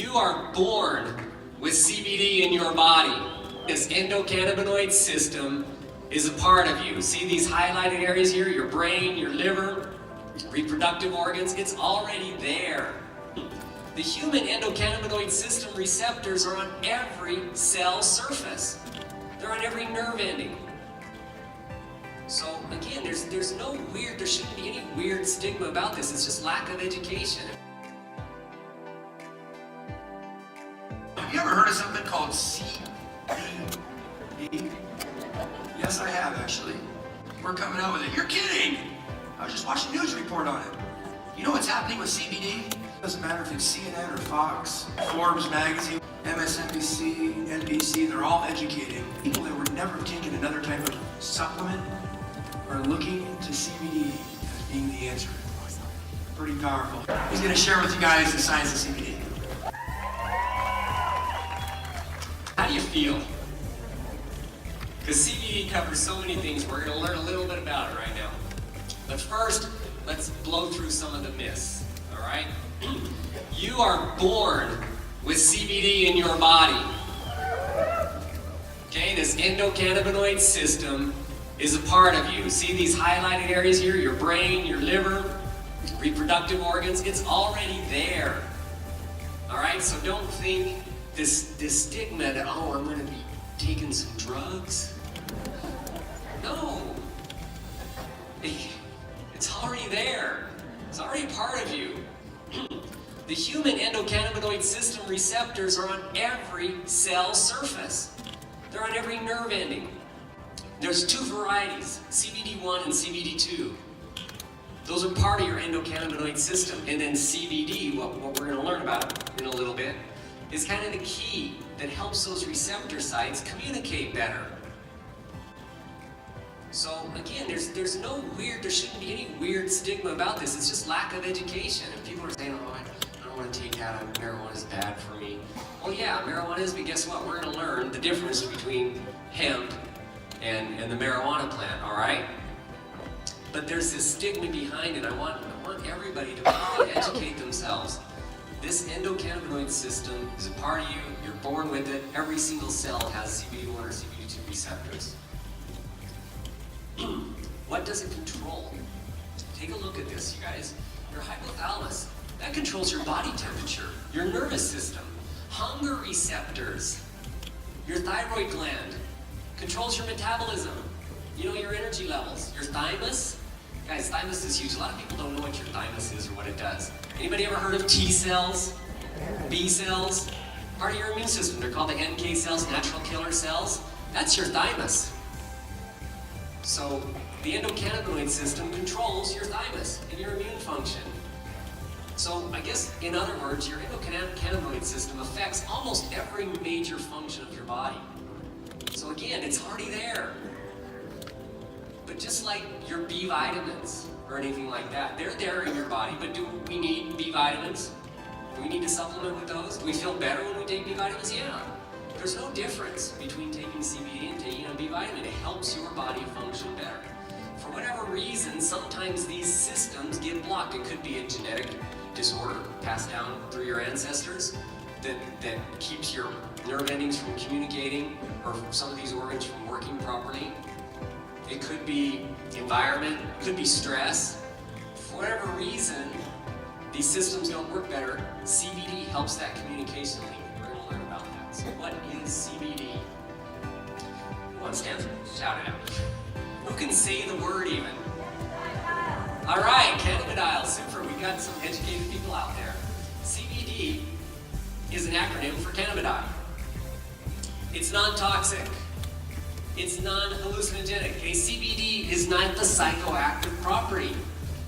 You are born with CBD in your body. This endocannabinoid system is a part of you. See these highlighted areas here? Your brain, your liver, reproductive organs, it's already there. The human endocannabinoid system receptors are on every cell surface. They're on every nerve ending. So again, there shouldn't be any weird stigma about this. It's just lack of education. Have you ever heard of something called CBD? Yes, I have actually. We're coming out with it. You're kidding! I was just watching a news report on it. You know what's happening with CBD? Doesn't matter if it's CNN or Fox, Forbes magazine, MSNBC, NBC, they're all educating people that were never taking another type of supplement are looking to CBD as being the answer. Pretty powerful. He's going to share with you guys the science of CBD. How do you feel? Because CBD covers so many things. We're going to learn a little bit about it right now. But first, let's blow through some of the myths, all right? You are born with CBD in your body. Okay, this endocannabinoid system is a part of you. See these highlighted areas here? Your brain, your liver, reproductive organs, it's already there. All right, so don't think this stigma that, oh, I'm gonna be taking some drugs. No, it's already there. It's already a part of you. The human endocannabinoid system receptors are on every cell surface. They're on every nerve ending. There's two varieties, CBD1 and CBD2. Those are part of your endocannabinoid system. And then CBD, what we're going to learn about in a little bit, is kind of the key that helps those receptor sites communicate better. So again, there shouldn't be any weird stigma about this. It's just lack of education. If people are saying, oh, I don't want to take that, marijuana is bad for me. Well, yeah, marijuana is, but guess what? We're going to learn the difference between hemp and the marijuana plant, all right? But there's this stigma behind it. I want everybody to really educate themselves. This endocannabinoid system is a part of you. You're born with it. Every single cell has CBD1 or CBD2 receptors. What does it control? Take a look at this, you guys. Your hypothalamus, that controls your body temperature, your nervous system, hunger receptors, your thyroid gland, controls your metabolism, your energy levels, your thymus. Guys, thymus is huge. A lot of people don't know what your thymus is or what it does. Anybody ever heard of T cells, B cells? Part of your immune system. They're called the NK cells, natural killer cells. That's your thymus. So the endocannabinoid system controls your thymus and your immune function. So I guess, in other words, your endocannabinoid system affects almost every major function of your body. So again, it's already there. But just like your B vitamins or anything like that, they're there in your body. But do we need B vitamins? Do we need to supplement with those? Do we feel better when we take B vitamins? Yeah. There's no difference between taking CBD and taking a B vitamin. It helps your body function better. For whatever reason, sometimes these systems get blocked. It could be a genetic disorder passed down through your ancestors that keeps your nerve endings from communicating or some of these organs from working properly. It could be environment, it could be stress. For whatever reason, these systems don't work better. CBD helps that communication link. We're going to learn about that. So what is CBD? Who wants to answer? Shout it out. Who can say the word even? All right, cannabidiol, super. We got some educated people out there. CBD is an acronym for cannabidiol. It's non-toxic. It's non-hallucinogenic. Okay, CBD is not the psychoactive property.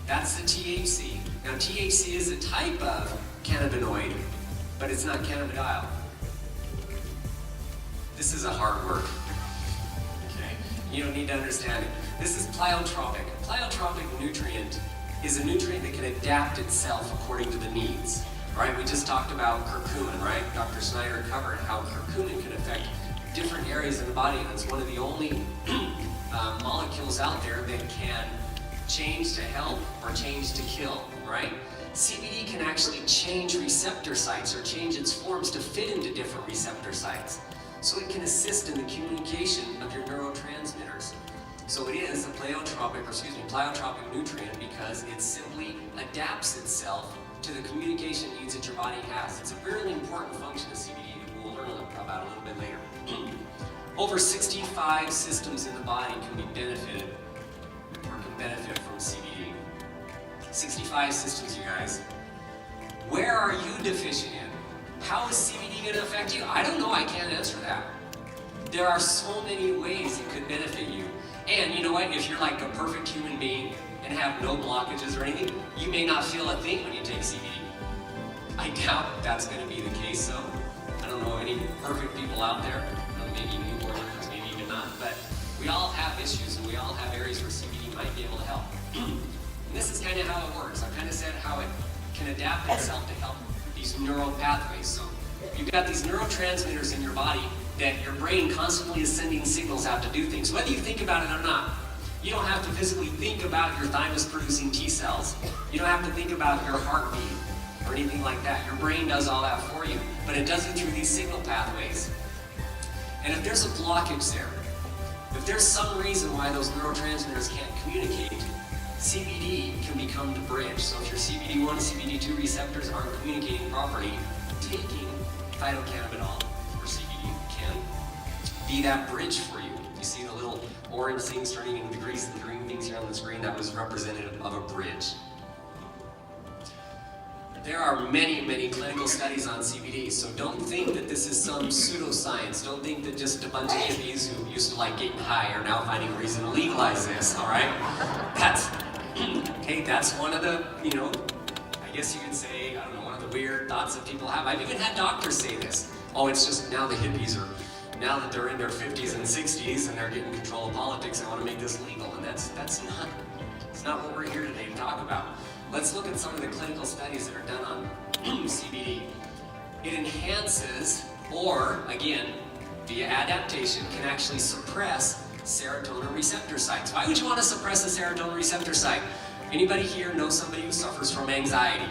That's the THC. Now, THC is a type of cannabinoid, but it's not cannabidiol. This is a hard word. Okay, you don't need to understand it. This is pleiotropic. Pleiotropic nutrient is a nutrient that can adapt itself according to the needs. Right? We just talked about curcumin, right? Dr. Snyder covered how curcumin can affect different areas of the body, and it's one of the only molecules out there that can change to help or change to kill, right? CBD can actually change receptor sites or change its forms to fit into different receptor sites. So it can assist in the communication of your neurotransmitters. So it is a pleiotropic nutrient because it simply adapts itself to the communication needs that your body has. It's a really important function of CBD that we'll learn about a little bit later. Over 65 systems in the body can be benefited or can benefit from CBD. 65 systems, you guys. Where are you deficient in? How is CBD going to affect you? I don't know, I can't answer that. There are so many ways it could benefit you. And you know what, if you're like a perfect human being and have no blockages or anything, you may not feel a thing when you take CBD. I doubt that's going to be the case, though. I don't know any perfect people out there. Maybe newborns, maybe even not. But we all have issues and we all have areas where CBD might be able to help. And this is kind of how it works. I've kind of said how it can adapt itself to help these neural pathways. So you've got these neurotransmitters in your body that your brain constantly is sending signals out to do things, whether you think about it or not. You don't have to physically think about your thymus producing T cells. You don't have to think about your heartbeat or anything like that. Your brain does all that for you, but it does it through these signal pathways. And if there's a blockage there, if there's some reason why those neurotransmitters can't communicate, CBD can become the bridge. So if your CBD1, CBD2 receptors aren't communicating properly, taking phytocannabinol or CBD can be that bridge for you. You see the little orange things turning into the green things here on the screen? That was representative of a bridge. There are many, many clinical studies on CBD, so don't think that this is some pseudoscience. Don't think that just a bunch of hippies who used to like getting high are now finding a reason to legalize this, all right? That's one of the, I guess you could say, I don't know, one of the weird thoughts that people have. I've even had doctors say this. Oh, it's just now the hippies are, now that they're in their 50s and 60s and they're getting control of politics, I want to make this legal. And that's not what we're here today to talk about. Let's look at some of the clinical studies that are done on CBD. It enhances, or again, via adaptation, can actually suppress serotonin receptor sites. Why would you want to suppress a serotonin receptor site? Anybody here know somebody who suffers from anxiety?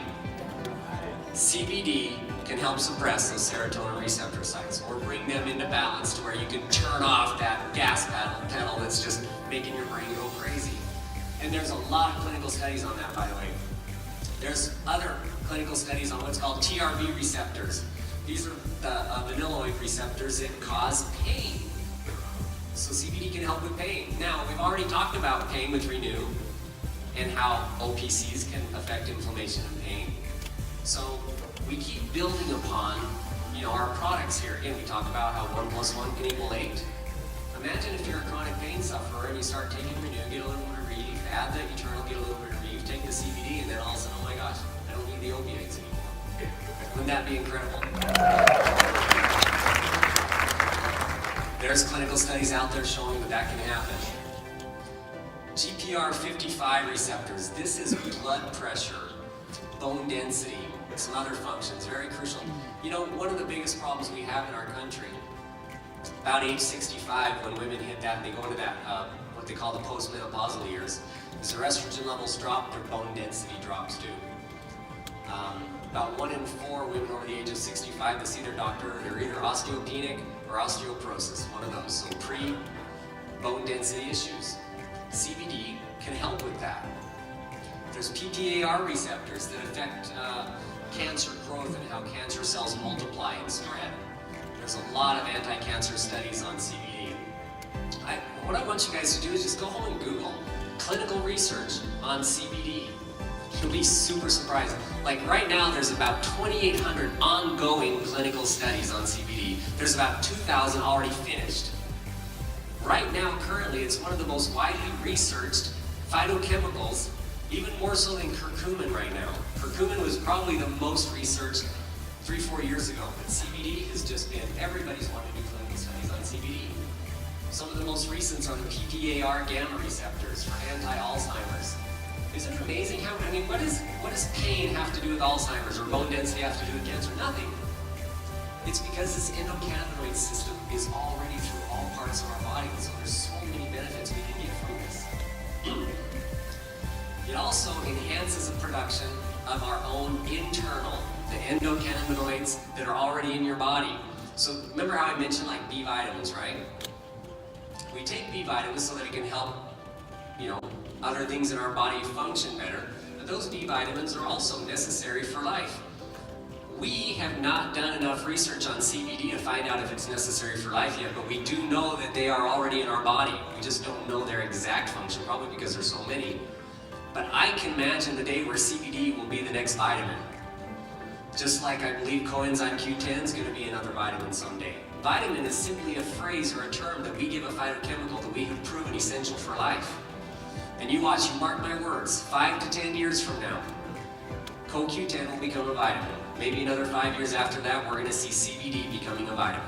CBD can help suppress those serotonin receptor sites or bring them into balance to where you can turn off that gas pedal that's just making your brain go crazy. And there's a lot of clinical studies on that, by the way. There's other clinical studies on what's called TRV receptors. These are the vanilloid receptors that cause pain. So CBD can help with pain. Now, we've already talked about pain with Renew and how OPCs can affect inflammation and pain. So we keep building upon, our products here. Again, we talk about how 1 + 1 can equal 8. Imagine if you're a chronic pain sufferer and you start taking Renew, get a little bit of relief, add the Eternal, get a little bit of relief, take the CBD, and then all of a sudden, oh my gosh, I don't need the opiates anymore. Wouldn't that be incredible? There's clinical studies out there showing that can happen. GPR55 receptors. This is blood pressure, bone density, some other functions, very crucial. One of the biggest problems we have in our country, about age 65, when women hit that and they go into that, what they call the postmenopausal years, as their estrogen levels drop, their bone density drops too. About 1 in 4 women over the age of 65 that see their doctor, they're either osteopenic or osteoporosis, one of those. So pre-bone density issues. CBD can help with that. There's PPAR receptors that affect cancer growth and how cancer cells multiply and spread. There's a lot of anti-cancer studies on CBD. What I want you guys to do is just go home and Google clinical research on CBD. You'll be super surprised. Like right now, there's about 2,800 ongoing clinical studies on CBD. There's about 2,000 already finished. Right now, currently, it's one of the most widely researched phytochemicals, even more so than curcumin right now. Curcumin was probably the most researched 3-4 years ago, but CBD has just been, everybody's wanting to do clinical studies on CBD. Some of the most recent are the PPAR gamma receptors for anti-Alzheimer's. Isn't it amazing how, what does pain have to do with Alzheimer's or bone density have to do with cancer? Nothing. It's because this endocannabinoid system is already through all parts of our body, so there's so many benefits we can get from this. It also enhances the production of our own internal, the endocannabinoids that are already in your body. So remember how I mentioned like B vitamins, right? We take B vitamins so that it can help, other things in our body function better. But those B vitamins are also necessary for life. We have not done enough research on CBD to find out if it's necessary for life yet, but we do know that they are already in our body. We just don't know their exact function, probably because there's so many. But I can imagine the day where CBD will be the next vitamin. Just like I believe coenzyme Q10 is going to be another vitamin someday. Vitamin is simply a phrase or a term that we give a phytochemical that we have proven essential for life. And you watch, you mark my words, 5 to 10 years from now, CoQ10 will become a vitamin. Maybe another 5 years after that, we're going to see CBD becoming a vitamin.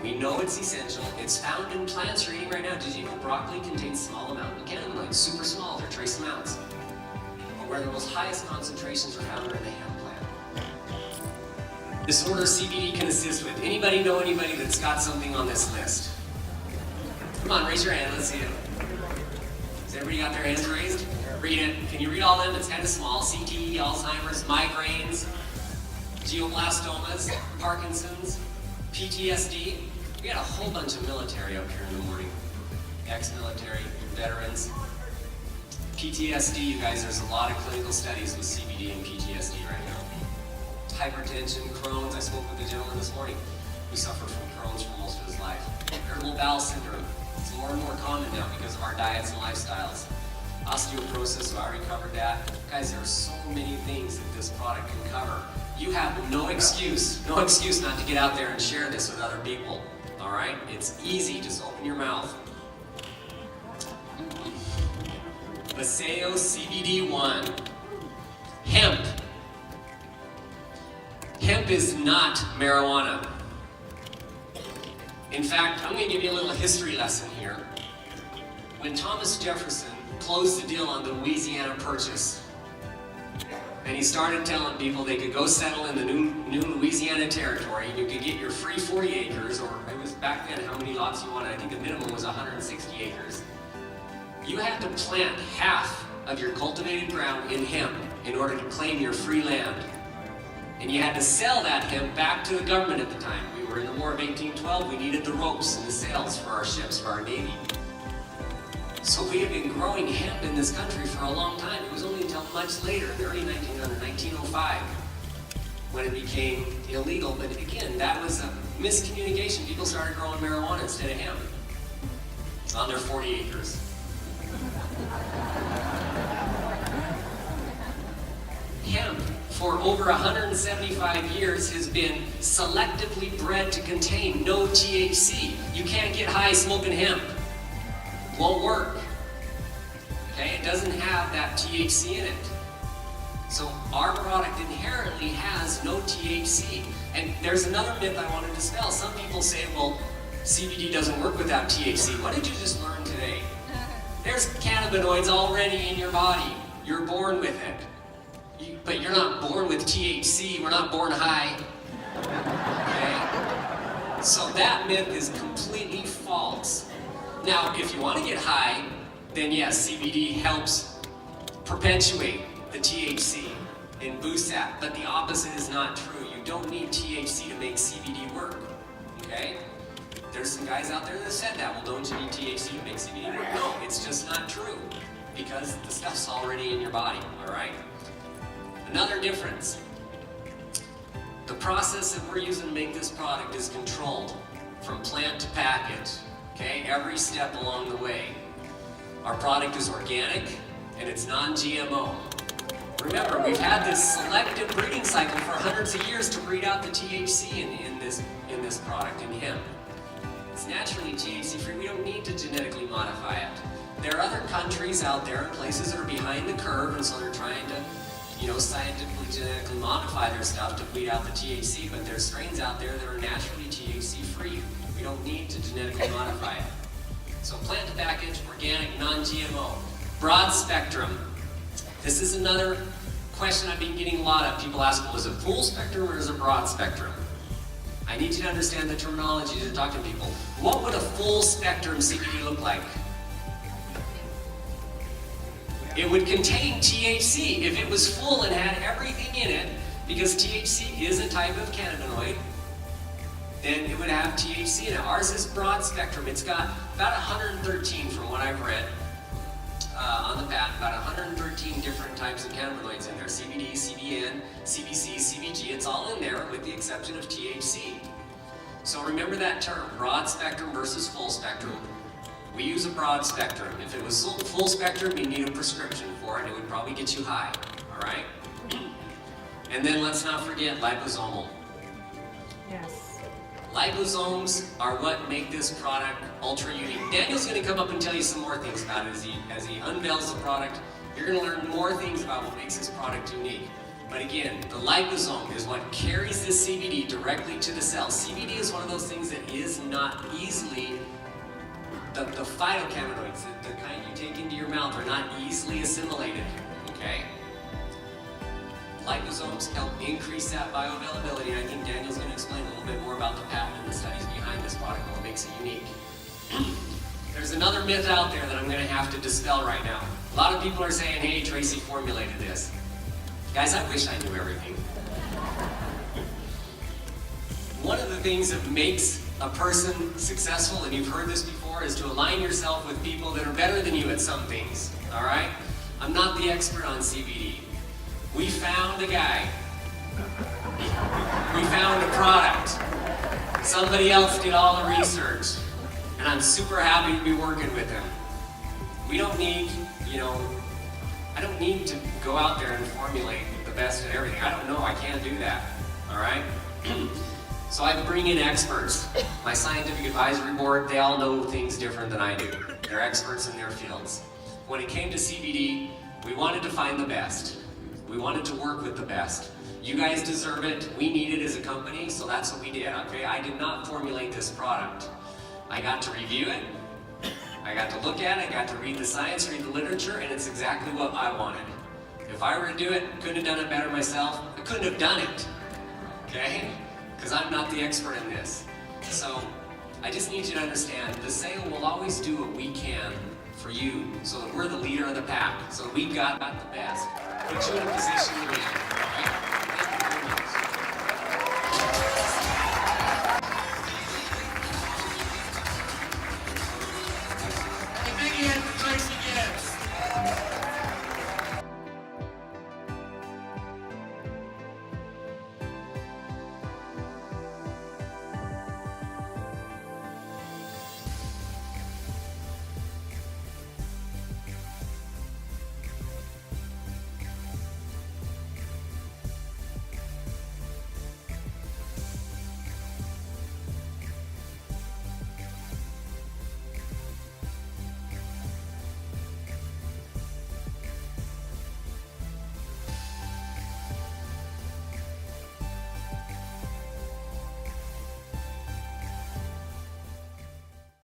We know it's essential. It's found in plants you're eating right now. Did you know broccoli contains small amount of cannabinoids? Super small, they're trace amounts. But where the most highest concentrations are found are in the hemp plant. This order CBD can assist with. Anybody know anybody that's got something on this list? Come on, raise your hand, let's see it. Has everybody got their hands raised? Read it. Can you read all of them? It's kind of small. CTE, Alzheimer's, migraines, glioblastomas, Parkinson's, PTSD. We got a whole bunch of military up here in the morning. Ex-military, veterans. PTSD, you guys, there's a lot of clinical studies with CBD and PTSD right now. Hypertension, Crohn's, I spoke with a gentleman this morning who suffered from Crohn's for most of his life. Irritable bowel syndrome, it's more and more common now because of our diets and lifestyles. Osteoporosis, so I already covered that. Guys, there are so many things that this product can cover. You have no excuse not to get out there and share this with other people, all right? It's easy, just open your mouth. Paseo CBD1, hemp. Hemp is not marijuana. In fact, I'm going to give you a little history lesson here. When Thomas Jefferson closed the deal on the Louisiana Purchase, and he started telling people they could go settle in the new Louisiana territory, and you could get your free 40 acres, or it was back then how many lots you wanted. I think the minimum was 160 acres. You had to plant half of your cultivated ground in hemp in order to claim your free land. And you had to sell that hemp back to the government at the time. We were in the War of 1812. We needed the ropes and the sails for our ships, for our Navy. So we have been growing hemp in this country for a long time. It was only until much later, the early 1905, when it became illegal. But again, that was a miscommunication. People started growing marijuana instead of hemp on their 40 acres. Hemp, for over 175 years, has been selectively bred to contain no THC. You can't get high smoking hemp. Won't work. Okay, it doesn't have that THC in it. So our product inherently has no THC. And there's another myth I want to dispel. Some people say, well, CBD doesn't work without THC. What did you just learn today? There's cannabinoids already in your body. You're born with it. But you're not born with THC. We're not born high. Okay? So that myth is completely false. Now, if you want to get high, then yes, CBD helps perpetuate the THC and boost that. But the opposite is not true. You don't need THC to make CBD work. Okay? There's some guys out there that said that. Well, don't you need THC to make CBD work? No, it's just not true. Because the stuff's already in your body, all right? Another difference. The process that we're using to make this product is controlled from plant to package. Okay, every step along the way. Our product is organic and it's non-GMO. Remember, we've had this selective breeding cycle for hundreds of years to breed out the THC in this product, in hemp. It's naturally THC free. We don't need to genetically modify it. There are other countries out there and places that are behind the curve, and so they're trying to, scientifically genetically modify their stuff to weed out the THC, but there's strains out there that are naturally THC free. We don't need to genetically modify it. So plant to package, organic, non-GMO, broad spectrum. This is another question I've been getting a lot of. People ask, well, is it full spectrum or is it broad spectrum? I need you to understand the terminology to talk to people. What would a full spectrum CBD look like? it would contain THC. If it was full and had everything in it, because THC is a type of cannabinoid, then it would have THC in it. Ours is broad spectrum. It's got about 113 from what I've read on the patent, about 113 different types of cannabinoids in there. CBD, CBN, CBC, CBG, it's all in there with the exception of THC. So remember that term, broad spectrum versus full spectrum. We use a broad spectrum. If it was full spectrum, you need a prescription for it. It would probably get you high, all right? And then let's not forget liposomal. Yes. Liposomes are what make this product ultra unique. Daniel's going to come up and tell you some more things about it as he unveils the product. You're going to learn more things about what makes this product unique. But again, the liposome is what carries this CBD directly to the cell. CBD is one of those things that is not easily, the phytocannabinoids, the kind you take into your mouth, are not easily assimilated, okay? Liposomes help increase that bioavailability, and I think Daniel's going to explain a little bit more about the patent and the studies behind this product and what makes it unique. There's another myth out there that I'm going to have to dispel right now. A lot of people are saying, hey, Tracy formulated this. Guys, I wish I knew everything. One of the things that makes a person successful, and you've heard this before, is to align yourself with people that are better than you at some things, all right? I'm not the expert on CBD. We found a guy. We found a product. Somebody else did all the research, and I'm super happy to be working with him. We don't need, I don't need to go out there and formulate the best at everything. I don't know, I can't do that, all right? So I bring in experts. My scientific advisory board, they all know things different than I do. They're experts in their fields. When it came to CBD, we wanted to find the best. We wanted to work with the best. You guys deserve it. We need it as a company, so that's what we did, okay? I did not formulate this product. I got to review it. I got to look at it, I got to read the science, read the literature, and it's exactly what I wanted. If I were to do it, couldn't have done it better myself. I couldn't have done it, okay? Because I'm not the expert in this. So I just need you to understand, the sale will always do what we can for you so that we're the leader of the pack, so that we've got the best. Put you in a position to win.